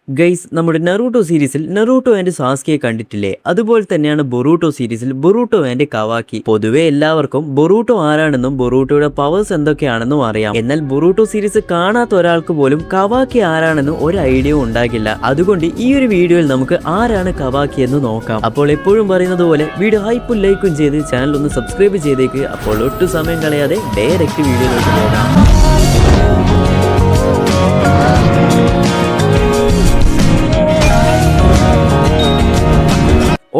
Guys, നമ്മുടെ നെറൂട്ടോ സീരീസിൽ നെറൂട്ടോ and സാസ്കിയെ കണ്ടിട്ടില്ലേ? അതുപോലെ തന്നെയാണ് ബൊറൂട്ടോ സീരീസിൽ ബൊറൂട്ടോ ആൻഡ് കവാക്കി. പൊതുവെ എല്ലാവർക്കും ബൊറൂട്ടോ ആരാണെന്നും ബൊറൂട്ടോയുടെ പവേഴ്സ് എന്തൊക്കെയാണെന്നും അറിയാം. എന്നാൽ ബൊറൂട്ടോ സീരീസ് കാണാത്ത ഒരാൾക്ക് പോലും കവാക്കി ആരാണെന്നും ഒരു ഐഡിയ ഉണ്ടാകില്ല. അതുകൊണ്ട് ഈ ഒരു വീഡിയോയിൽ നമുക്ക് ആരാണ് കവാക്കി എന്ന് നോക്കാം. അപ്പോൾ എപ്പോഴും പറയുന്നത് പോലെ വീഡിയോ ഹൈപ്പും ലൈക്കും ചെയ്ത് ചാനൽ ഒന്ന് സബ്സ്ക്രൈബ് ചെയ്തേക്ക്. അപ്പോൾ ഒട്ടും സമയം കളയാതെ ഡയറക്റ്റ് വീഡിയോയിലേക്ക് പോകാം.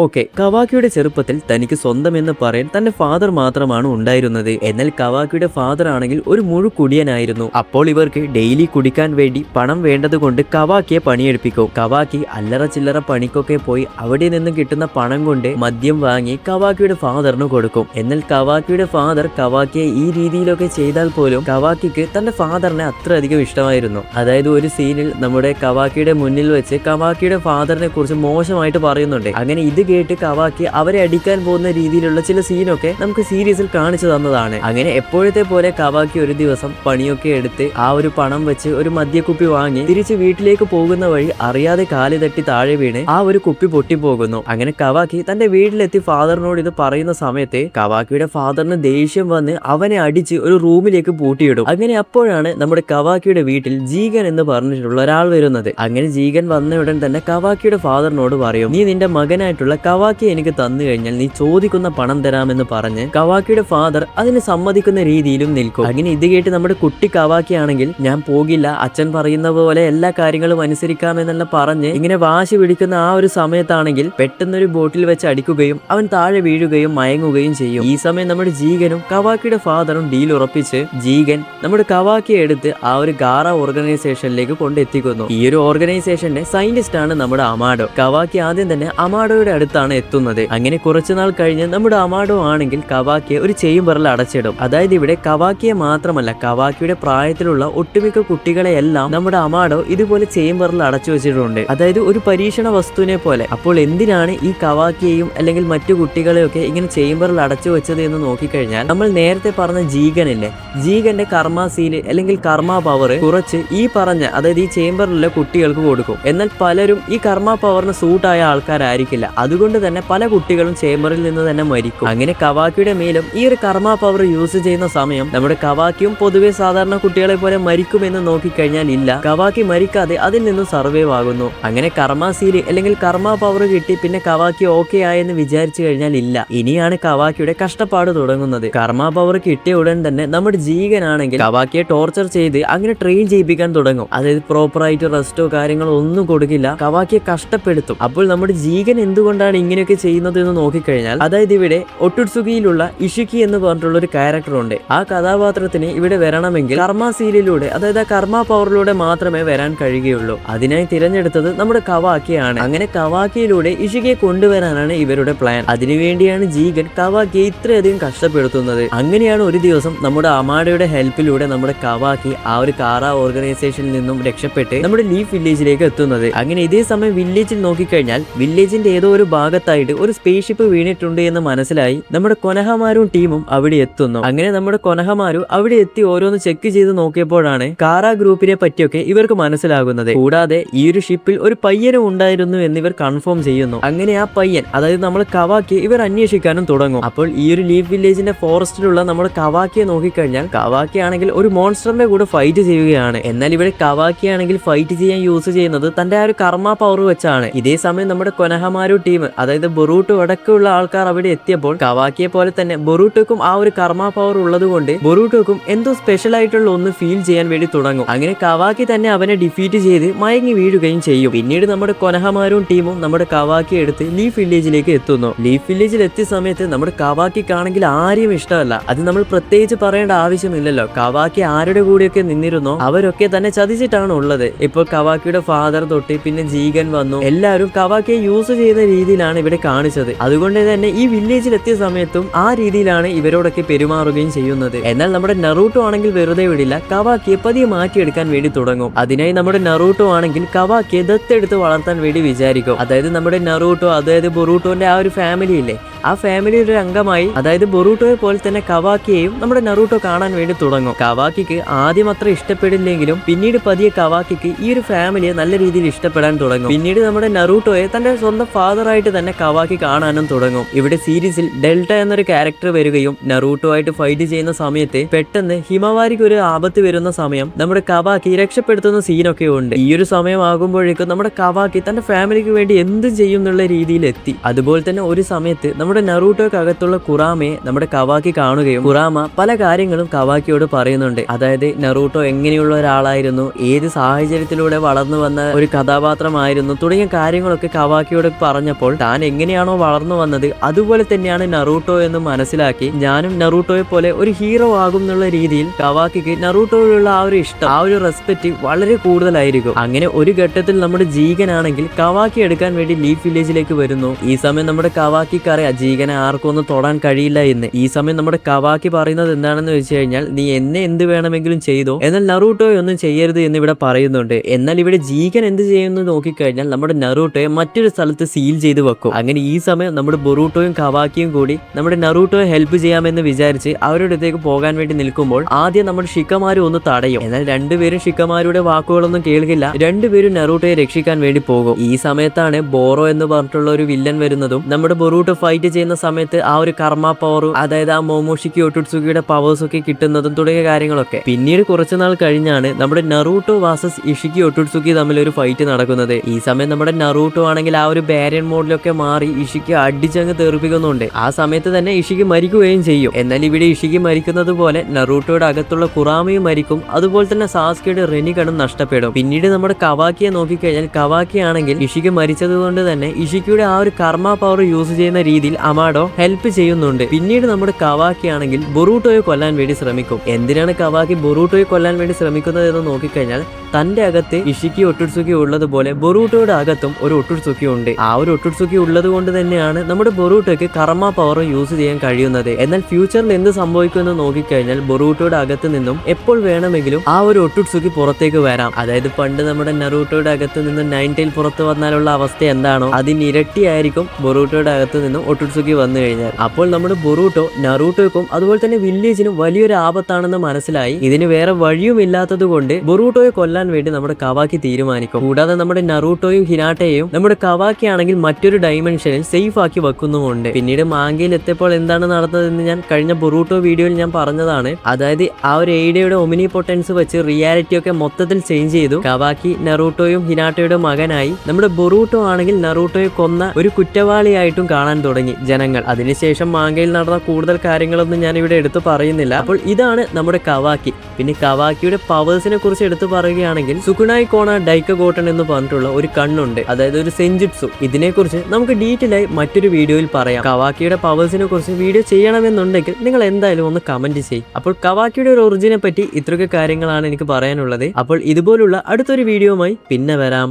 ഓക്കെ, കവാക്കിയുടെ ചെറുപ്പത്തിൽ തനിക്ക് സ്വന്തം എന്ന് പറയാൻ തന്റെ ഫാദർ മാത്രമാണ് ഉണ്ടായിരുന്നത്. എന്നാൽ കവാക്കിയുടെ ഫാദർ ആണെങ്കിൽ ഒരു മുഴുക്കുടിയനായിരുന്നു. അപ്പോൾ ഇവർക്ക് ഡെയിലി കുടിക്കാൻ വേണ്ടി പണം വേണ്ടതുകൊണ്ട് കവാക്കിയെ പണിയെടുപ്പിക്കും. കവാക്കി അല്ലറ ചില്ലറ പണിക്കൊക്കെ പോയി അവിടെ നിന്നും കിട്ടുന്ന പണം കൊണ്ട് മദ്യം വാങ്ങി കവാക്കിയുടെ ഫാദറിന് കൊടുക്കും. എന്നാൽ കവാക്കിയുടെ ഫാദർ കവാക്കിയെ ഈ രീതിയിലൊക്കെ ചെയ്താൽ പോലും കവാക്കിക്ക് തന്റെ ഫാദറിനെ അത്രയധികം ഇഷ്ടമായിരുന്നു. അതായത് ഒരു സീനിൽ നമ്മുടെ കവാക്കിയുടെ മുന്നിൽ വെച്ച് കവാക്കിയുടെ ഫാദറിനെ കുറിച്ച് മോശമായിട്ട് പറയുന്നുണ്ട്. അങ്ങനെ ഇത് കേട്ട് കവാക്കി അവരെ അടിക്കാൻ പോകുന്ന രീതിയിലുള്ള ചില സീനൊക്കെ നമുക്ക് സീരീസിൽ കാണിച്ചു തന്നതാണ്. അങ്ങനെ എപ്പോഴത്തെ പോലെ കവാക്കി ഒരു ദിവസം പണിയൊക്കെ എടുത്ത് ആ ഒരു പണം വെച്ച് ഒരു മദ്യക്കുപ്പി വാങ്ങി തിരിച്ച് വീട്ടിലേക്ക് പോകുന്ന വഴി അറിയാതെ കാല് തട്ടി താഴെ വീണ് ആ ഒരു കുപ്പി പൊട്ടിപ്പോകുന്നു. അങ്ങനെ കവാക്കി തന്റെ വീട്ടിലെത്തി ഫാദറിനോട് ഇത് പറയുന്ന സമയത്ത് കവാക്കിയുടെ ഫാദറിന് ദേഷ്യം വന്ന് അവനെ അടിച്ച് ഒരു റൂമിലേക്ക് പൂട്ടിയിടും. അങ്ങനെ അപ്പോഴാണ് നമ്മുടെ കവാക്കിയുടെ വീട്ടിൽ ജീഗൻ എന്ന് പറഞ്ഞിട്ടുള്ള ഒരാൾ വരുന്നത്. അങ്ങനെ ജീഗൻ വന്ന ഉടൻ തന്നെ കവാക്കിയുടെ ഫാദറിനോട് പറയും, നീ നിന്റെ മകനായിട്ടുള്ള കവാക്കി എനിക്ക് തന്നു കഴിഞ്ഞാൽ നീ ചോദിക്കുന്ന പണം തരാമെന്ന് പറഞ്ഞ് കവാക്കിയുടെ ഫാദർ അതിന് സമ്മതിക്കുന്ന രീതിയിലും നിൽക്കും. അങ്ങനെ ഇത് കേട്ട് നമ്മുടെ കുട്ടി കവാക്കി ആണെങ്കിൽ ഞാൻ പോകില്ല, അച്ഛൻ പറയുന്ന പോലെ എല്ലാ കാര്യങ്ങളും അനുസരിക്കാമെന്നുള്ള പറഞ്ഞ് ഇങ്ങനെ വാശി പിടിക്കുന്ന ആ ഒരു സമയത്താണെങ്കിൽ പെട്ടെന്നൊരു ബോട്ടിൽ വെച്ച് അടിക്കുകയും അവൻ താഴെ വീഴുകയും മയങ്ങുകയും ചെയ്യും. ഈ സമയം നമ്മുടെ ജീഗനും കവാക്കിയുടെ ഫാദറും ഡീൽ ഉറപ്പിച്ച് ജീഗൻ നമ്മുടെ കവാക്കിയെ എടുത്ത് ആ ഒരു ഗാറ ഓർഗനൈസേഷനിലേക്ക് കൊണ്ടെത്തിക്കുന്നു. ഈ ഒരു ഓർഗനൈസേഷന്റെ സയന്റിസ്റ്റ് ആണ് നമ്മുടെ അമാഡോ. കവാക്കി ആദ്യം തന്നെ അമാഡോയുടെ അടുത്താണ് എത്തുന്നത്. അങ്ങനെ കുറച്ചുനാൾ കഴിഞ്ഞ് നമ്മുടെ അമാഡോ ആണെങ്കിൽ കവാക്കിയെ ഒരു ചേംബറിൽ അടച്ചിടും. അതായത് ഇവിടെ കവാക്കിയെ മാത്രമല്ല കവാക്കിയുടെ പ്രായത്തിലുള്ള ഒട്ടുമിക്ക കുട്ടികളെയെല്ലാം നമ്മുടെ അമാഡോ ഇതുപോലെ ചേംബറിൽ അടച്ചു വെച്ചിട്ടുണ്ട്. അതായത് ഒരു പരീക്ഷണ വസ്തുവിനെ പോലെ. അപ്പോൾ എന്തിനാണ് ഈ കവാക്കിയെയും അല്ലെങ്കിൽ മറ്റു കുട്ടികളെയൊക്കെ ഇങ്ങനെ ചേംബറിൽ അടച്ചു വെച്ചത് എന്ന് നോക്കിക്കഴിഞ്ഞാൽ നമ്മൾ നേരത്തെ പറഞ്ഞ ജീഗനില്ലേ, ജീഗന്റെ കർമാസീല് അല്ലെങ്കിൽ കർമ്മ പവർ കുറച്ച് ഈ പറഞ്ഞ അതായത് ഈ ചേംബറിലുള്ള കുട്ടികൾക്ക് കൊടുക്കും. എന്നാൽ പലരും ഈ കർമ്മ പവറിന് സൂട്ടായ ആൾക്കാരായിരിക്കില്ല. അതുകൊണ്ട് തന്നെ പല കുട്ടികളും ചേംബറിൽ നിന്ന് തന്നെ മരിക്കും. അങ്ങനെ കവാക്കിയുടെ മേലും ഈ ഒരു കർമ്മ പവർ യൂസ് ചെയ്യുന്ന സമയം നമ്മുടെ കവാക്കിയും പൊതുവെ സാധാരണ കുട്ടികളെ പോലെ മരിക്കുമെന്ന് നോക്കിക്കഴിഞ്ഞാൽ ഇല്ല, കവാക്കി മരിക്കാതെ അതിൽ നിന്നും സർവൈവ് ആകുന്നു. അങ്ങനെ കർമാസീല് അല്ലെങ്കിൽ കർമ്മ പവർ കിട്ടി പിന്നെ കവാക്കി ഓക്കെ ആയെന്ന് വിചാരിച്ചു കഴിഞ്ഞാൽ ഇല്ല, ഇനിയാണ് കവാക്കിയുടെ കഷ്ടപ്പാട് തുടങ്ങുന്നത്. കർമ്മ പവർ കിട്ടിയ ഉടൻ തന്നെ നമ്മുടെ ജീഗനാണെങ്കിൽ കവാക്കിയെ ടോർച്ചർ ചെയ്ത് അങ്ങനെ ട്രെയിൻ ചെയ്യിപ്പിക്കാൻ തുടങ്ങും. അതായത് പ്രോപ്പറായിട്ട് റെസ്റ്റോ കാര്യങ്ങളോ ഒന്നും കൊടുക്കില്ല, കവാക്കിയെ കഷ്ടപ്പെടുത്തും. അപ്പോൾ നമ്മുടെ ജീഗൻ എന്തുകൊണ്ടാണ് ഇങ്ങനെയൊക്കെ ചെയ്യുന്നത് എന്ന് നോക്കിക്കഴിഞ്ഞാൽ അതായത് ഇവിടെ ഒട്ടുത്സുകിയിലുള്ള ഇഷിക്കി എന്ന് പറഞ്ഞിട്ടുള്ള ഒരു ക്യാരക്ടർ ഉണ്ട്. ആ കഥാപാത്രത്തിന് ഇവിടെ വരണമെങ്കിൽ കർമാസീലിലൂടെ അതായത് ആ കർമ്മ പവറിലൂടെ മാത്രമേ വരാൻ കഴിയുകയുള്ളൂ. അതിനായി തിരഞ്ഞെടുത്തത് നമ്മുടെ കവാക്കിയാണ്. അങ്ങനെ കവാക്കിയിലൂടെ ഇഷിക്കിയെ കൊണ്ടുവരാനാണ് ഇവരുടെ പ്ലാൻ. അതിനുവേണ്ടിയാണ് ജീഗൻ കവാക്കിയെ ഇത്രയധികം കഷ്ടപ്പെടുത്തുന്നത്. അങ്ങനെയാണ് ഒരു ദിവസം നമ്മുടെ അമാഡയുടെ ഹെൽപ്പിലൂടെ നമ്മുടെ കവാക്കി ആ ഒരു കാറ ഓർഗനൈസേഷനിൽ നിന്നും രക്ഷപ്പെട്ട് നമ്മുടെ ലീഫ് വില്ലേജിലേക്ക് എത്തുന്നത്. അങ്ങനെ ഇതേ സമയം വില്ലേജിൽ നോക്കിക്കഴിഞ്ഞാൽ വില്ലേജിന്റെ ഏതോ ഒരു ഭാഗത്തായിട്ട് ഒരു സ്പേസ് ഷിപ്പ് വീണിട്ടുണ്ട് എന്ന് മനസ്സിലായി നമ്മുടെ കൊനഹമാരും ടീമും അവിടെ എത്തുന്നു. അങ്ങനെ നമ്മുടെ കൊനഹമാരു അവിടെ എത്തി ഓരോന്ന് ചെക്ക് ചെയ്ത് നോക്കിയപ്പോഴാണ് കാറ ഗ്രൂപ്പിനെ പറ്റിയൊക്കെ ഇവർക്ക് മനസ്സിലാകുന്നത്. കൂടാതെ ഈ ഒരു ഷിപ്പിൽ ഒരു പയ്യനും ഉണ്ടായിരുന്നു എന്നിവർ കൺഫേം ചെയ്യുന്നു. അങ്ങനെ ആ പയ്യൻ അതായത് നമ്മൾ കവാക്കി ഇവർ അന്വേഷിക്കാനും തുടങ്ങും. അപ്പോൾ ഈ ഒരു ലീഫ് വില്ലേജിന്റെ ഫോറസ്റ്റിലുള്ള നമ്മുടെ കവാക്കിയെ നോക്കിക്കഴിഞ്ഞാൽ കവാക്കി ആണെങ്കിൽ ഒരു മോൺസ്റ്ററിന്റെ കൂടെ ഫൈറ്റ് ചെയ്യുകയാണ്. എന്നാൽ ഇവിടെ കവാക്കി ആണെങ്കിൽ ഫൈറ്റ് ചെയ്യാൻ യൂസ് ചെയ്യുന്നത് തന്റെ ആ ഒരു കർമ്മ പവർ വെച്ചാണ്. ഇതേ സമയം നമ്മുടെ കൊനഹമാരു ടീം അതായത് ബൊറൂട്ടോ അടക്കമുള്ള ആൾക്കാർ അവിടെ എത്തിയപ്പോൾ കവാക്കിയെ പോലെ തന്നെ ബൊറൂട്ടോക്കും ആ ഒരു കർമ്മ പവർ ഉള്ളത് കൊണ്ട് ബൊറൂട്ടോക്കും എന്തോ സ്പെഷ്യൽ ആയിട്ടുള്ള ഒന്ന് ഫീൽ ചെയ്യാൻ വേണ്ടി തുടങ്ങും. അങ്ങനെ കവാക്കി തന്നെ അവനെ ഡിഫീറ്റ് ചെയ്ത് മയങ്ങി വീഴുകയും ചെയ്യും. പിന്നീട് നമ്മുടെ കൊനഹമാരും ടീമും നമ്മുടെ കവാക്കി എടുത്ത് ലീഫ് വില്ലേജിലേക്ക് എത്തുന്നു. ലീഫ് വില്ലേജിൽ എത്തിയ സമയത്ത് നമ്മുടെ കവാക്കിക്കാണെങ്കിൽ ആരെയും ഇഷ്ടമല്ല. അത് നമ്മൾ പ്രത്യേകിച്ച് പറയേണ്ട ആവശ്യമില്ലല്ലോ. കവാക്കി ആരുടെ കൂടെയൊക്കെ നിന്നിരുന്നോ അവരൊക്കെ തന്നെ ചതിച്ചിട്ടാണ് ഉള്ളത്. ഇപ്പോൾ കവാക്കിയുടെ ഫാദർ തൊട്ട് പിന്നെ ജീഗൻ വന്നു, എല്ലാവരും കവാക്കിയെ യൂസ് ചെയ്യുന്ന രീതിയിലാണ് ഇവിടെ കാണിച്ചത്. അതുകൊണ്ട് തന്നെ ഈ വില്ലേജിൽ എത്തിയ സമയത്തും ആ രീതിയിലാണ് ഇവരോടൊക്കെ പെരുമാറുകയും ചെയ്യുന്നത്. എന്നാൽ നമ്മുടെ നെറൂട്ടോ ആണെങ്കിൽ വെറുതെ വിടില്ല, കവാക്കിയെ പതിയെ മാറ്റിയെടുക്കാൻ വേണ്ടി തുടങ്ങും. അതിനായി നമ്മുടെ നെറൂട്ടോ ആണെങ്കിൽ കവാക്കിയെ ദത്തെടുത്ത് വളർത്താൻ വേണ്ടി വിചാരിക്കും. അതായത് നമ്മുടെ നെറൂട്ടോ അതായത് ബൊറൂട്ടോന്റെ ആ ഒരു ഫാമിലി ഇല്ലേ, ആ ഫാമിലിയുടെ ഒരു അംഗമായി, അതായത് ബൊറൂട്ടോയെ പോലെ തന്നെ കവാക്കിയെയും നമ്മുടെ നറൂട്ടോ കാണാൻ വേണ്ടി തുടങ്ങും. കവാക്കിക്ക് ആദ്യം അത്ര ഇഷ്ടപ്പെടില്ലെങ്കിലും പിന്നീട് പതിയെ കവാക്കിക്ക് ഈ ഒരു ഫാമിലിയെ നല്ല രീതിയിൽ ഇഷ്ടപ്പെടാൻ തുടങ്ങും. പിന്നീട് നമ്മുടെ നറൂട്ടോയെ തന്റെ സ്വന്തം ഫാദറായിട്ട് തന്നെ കവാക്കി കാണാനും തുടങ്ങും. ഇവിടെ സീരീസിൽ ഡെൽറ്റ എന്നൊരു ക്യാരക്ടർ വരികയും നറൂട്ടോ ആയിട്ട് ഫൈറ്റ് ചെയ്യുന്ന സമയത്ത് പെട്ടെന്ന് ഹിമവാരിക്ക് ഒരു ആപത്ത് വരുന്ന സമയം നമ്മുടെ കവാക്കി രക്ഷപ്പെടുത്തുന്ന സീനൊക്കെ ഉണ്ട്. ഈ ഒരു സമയമാകുമ്പോഴേക്കും നമ്മുടെ കവാക്കി തന്റെ ഫാമിലിക്ക് വേണ്ടി എന്ത് ചെയ്യും എന്നുള്ള രീതിയിൽ എത്തി. അതുപോലെ തന്നെ ഒരു സമയത്ത് നമ്മുടെ നറൂട്ടോക്ക് അകത്തുള്ള കുറാമയെ നമ്മുടെ കവാക്കി കാണുകയും കുറാമ പല കാര്യങ്ങളും കവാക്കിയോട് പറയുന്നുണ്ട്. അതായത് നറൂട്ടോ എങ്ങനെയുള്ള ഒരാളായിരുന്നു, ഏത് സാഹചര്യത്തിലൂടെ വളർന്നു വന്ന ഒരു കഥാപാത്രമായിരുന്നു തുടങ്ങിയ കാര്യങ്ങളൊക്കെ കവാക്കിയോട് പറഞ്ഞപ്പോൾ താൻ എങ്ങനെയാണോ വളർന്നു വന്നത് അതുപോലെ തന്നെയാണ് നറൂട്ടോ എന്ന് മനസ്സിലാക്കി ഞാനും നറൂട്ടോയെ പോലെ ഒരു ഹീറോ ആകും എന്നുള്ള രീതിയിൽ കവാക്കിക്ക് നറൂട്ടോയോടുള്ള ആ ഒരു ഇഷ്ടം, ആ ഒരു റെസ്പെക്ട് വളരെ കൂടുതലായിരിക്കും. അങ്ങനെ ഒരു ഘട്ടത്തിൽ നമ്മുടെ ജീഗനാണെങ്കിൽ കവാക്കി എടുക്കാൻ വേണ്ടി ലീഫ് വില്ലേജിലേക്ക് വരുന്നു. ഈ സമയം നമ്മുടെ കവാക്കിക്ക് അറിയാം ജീഗനെ ആർക്കും ഒന്നും തൊടാൻ കഴിയില്ല എന്ന്. ഈ സമയം നമ്മുടെ കവാക്കി പറയുന്നത് എന്താണെന്ന് വെച്ച് കഴിഞ്ഞാൽ നീ എന്നെ എന്ത് വേണമെങ്കിലും ചെയ്തോ, എന്നാൽ നറൂട്ടോയെ ഒന്നും ചെയ്യരുത് എന്ന് ഇവിടെ പറയുന്നുണ്ട്. എന്നാൽ ഇവിടെ ജീഗൻ എന്ത് ചെയ്യുന്നു നോക്കിക്കഴിഞ്ഞാൽ നമ്മുടെ നറൂട്ടോയെ മറ്റൊരു സ്ഥലത്ത് സീൽ ചെയ്ത് വെക്കും. അങ്ങനെ ഈ സമയം നമ്മുടെ ബൊറൂട്ടോയും കവാക്കിയും കൂടി നമ്മുടെ നറൂട്ടോയെ ഹെൽപ്പ് ചെയ്യാമെന്ന് വിചാരിച്ച് അവരുടെ അടുത്തേക്ക് പോകാൻ വേണ്ടി നിൽക്കുമ്പോൾ ആദ്യം നമ്മുടെ ഷിക്കമാരു ഒന്ന് തടയും. എന്നാൽ രണ്ടുപേരും ഷിക്കമാരുടെ വാക്കുകളൊന്നും കേൾക്കില്ല. രണ്ടുപേരും നറൂട്ടോയെ രക്ഷിക്കാൻ വേണ്ടി പോകും. ഈ സമയത്താണ് ബോറോ എന്ന് പറഞ്ഞിട്ടുള്ള ഒരു വില്ലൻ വരുന്നതും നമ്മുടെ ബൊറൂട്ടോ ഫൈറ്റ് ചെയ്യുന്ന സമയത്ത് ആ ഒരു കർമ്മ പവറും, അതായത് ആ മോമോഷിക്ക് ഒട്ടുട്സുക്കിയുടെ പവേഴ്സ് ഒക്കെ കിട്ടുന്നതും തുടങ്ങിയ കാര്യങ്ങളൊക്കെ. പിന്നീട് കുറച്ചുനാൾ കഴിഞ്ഞാണ് നമ്മുടെ നറൂട്ടോ വാസസ് ഇഷിക്കി ഒട്ടുട്സുക്കി തമ്മിൽ ഒരു ഫൈറ്റ് നടക്കുന്നത്. ഈ സമയം നമ്മുടെ നറൂട്ടോ ആണെങ്കിൽ ആ ഒരു ബാരിയൻ മോഡിലൊക്കെ മാറി ഇഷിക്ക് അടിച്ചങ്ങ് തെറിപ്പിക്കുന്നുണ്ട്. ആ സമയത്ത് തന്നെ ഇഷിക്ക് മരിക്കുകയും ചെയ്യും. എന്നാൽ ഇവിടെ ഇഷിക്ക് മരിക്കുന്നത് പോലെ നറൂട്ടോയുടെ അകത്തുള്ള കുറാമയും മരിക്കും. അതുപോലെ തന്നെ സാസ്കയുടെ റെനികണും നഷ്ടപ്പെടും. പിന്നീട് നമ്മുടെ കവാക്കിയെ നോക്കിക്കഴിഞ്ഞാൽ കവാക്കി ആണെങ്കിൽ ഇഷിക്ക് മരിച്ചത് കൊണ്ട് തന്നെ ഇഷിക്കിയുടെ ആ ഒരു കർമ്മ പവർ യൂസ് ചെയ്യുന്ന രീതിയിൽ അമാഡോ ഹെൽപ്പ് ചെയ്യുന്നുണ്ട്. പിന്നീട് നമ്മുടെ കവാക്കി ആണെങ്കിൽ ബൊറൂട്ടോയെ കൊല്ലാൻ വേണ്ടി ശ്രമിക്കും. എന്തിനാണ് കവാക്കി ബൊറൂട്ടോയെ കൊല്ലാൻ വേണ്ടി ശ്രമിക്കുന്നത് എന്ന് നോക്കിക്കഴിഞ്ഞാൽ തന്റെ അകത്ത് ഇഷിക്കി ഒട്ടുട്സുക്കി ഉള്ളതുപോലെ ബൊറൂട്ടോയുടെ അകത്തും ഒരു ഒട്ടുട്സുക്കി ഉണ്ട്. ആ ഒരു ഒട്ടുട്സുക്കി ഉള്ളത് കൊണ്ട് തന്നെയാണ് നമ്മുടെ ബൊറൂട്ടോയ്ക്ക് കർമ്മ പവർ യൂസ് ചെയ്യാൻ കഴിയുന്നത്. എന്നാൽ ഫ്യൂച്ചറിൽ എന്ത് സംഭവിക്കുമെന്ന് നോക്കിക്കഴിഞ്ഞാൽ ബൊറൂട്ടോയുടെ അകത്ത് നിന്നും എപ്പോൾ വേണമെങ്കിലും ആ ഒരു ഒട്ടുട്സുക്കി പുറത്തേക്ക് വരാം. അതായത് പണ്ട് നമ്മുടെ നറൂട്ടോയുടെ അകത്ത് നിന്നും നൈൻറ്റെയിൽ പുറത്ത് വന്നാലുള്ള അവസ്ഥ എന്താണോ അതിനിരട്ടിയായിരിക്കും ബൊറൂട്ടോയുടെ അകത്ത് നിന്നും ഒട്ടുട്സുക്കി വന്നു കഴിഞ്ഞാൽ. അപ്പോൾ നമ്മുടെ ബൊറൂട്ടോ നറൂട്ടോയ്ക്കും അതുപോലെ തന്നെ വില്ലേജിനും വലിയൊരു ആപത്താണെന്ന് മനസ്സിലായി. ഇതിന് വേറെ വഴിയും ഇല്ലാത്തത് കൊണ്ട് ബൊറൂട്ടോയെ കൊല്ലാൻ വേണ്ടി നമ്മുടെ കവാക്കി തീരുമാനിക്കും. കൂടാതെ നമ്മുടെ നറൂട്ടോയും ഹിനാട്ടയെയും നമ്മുടെ കവാക്കി ആണെങ്കിൽ മറ്റൊരു ഡൈമെൻഷനിൽ സേഫ് ആക്കി വെക്കുന്നുമുണ്ട്. പിന്നീട് മാങ്കയിൽ എത്തിയപ്പോൾ എന്താണ് നടന്നതെന്ന് ഞാൻ കഴിഞ്ഞ ബൊറൂട്ടോ വീഡിയോയിൽ ഞാൻ പറഞ്ഞതാണ്. അതായത് ആ ഒരു എയ്ഡയുടെ ഒമിനി പൊട്ടൻസ് വെച്ച് റിയാലിറ്റി ഒക്കെ മൊത്തത്തിൽ ചേഞ്ച് ചെയ്തു. കവാക്കി നറൂട്ടോയും ഹിനാട്ടയുടെ മകനായി. നമ്മുടെ ബൊറൂട്ടോ ആണെങ്കിൽ നറൂട്ടോയെ കൊന്ന ഒരു കുറ്റവാളിയായിട്ടും കാണാൻ തുടങ്ങി ജനങ്ങൾ. അതിനുശേഷം മാങ്കയിൽ നടന്ന കൂടുതൽ കാര്യങ്ങളൊന്നും ഞാൻ ഇവിടെ എടുത്തു പറയുന്നില്ല. അപ്പോൾ ഇതാണ് നമ്മുടെ കവാക്കി. പിന്നെ കവാക്കിയുടെ പവേഴ്സിനെ കുറിച്ച് എടുത്തു പറയുകയാണെങ്കിൽ സുകുനായി കോണ ഡൈക്ക ഗോട്ടൺ എന്ന് പറഞ്ഞിട്ടുള്ള ഒരു കണ്ണുണ്ട്, അതായത് ഒരു സെഞ്ചുട്സു. ഇതിനെക്കുറിച്ച് നമുക്ക് ഡീറ്റെയിൽ ആയി മറ്റൊരു വീഡിയോയിൽ പറയാം. കവാക്കിയുടെ പവേഴ്സിനെ കുറിച്ച് വീഡിയോ ചെയ്യണമെന്നുണ്ടെങ്കിൽ നിങ്ങൾ എന്തായാലും ഒന്ന് കമന്റ് ചെയ്യും. അപ്പോൾ കവാക്കിയുടെ ഒരു ഒറിജിനെ പറ്റി ഇത്രയൊക്കെ കാര്യങ്ങളാണ് എനിക്ക് പറയാനുള്ളത്. അപ്പോൾ ഇതുപോലുള്ള അടുത്തൊരു വീഡിയോയുമായി പിന്നെ വരാം.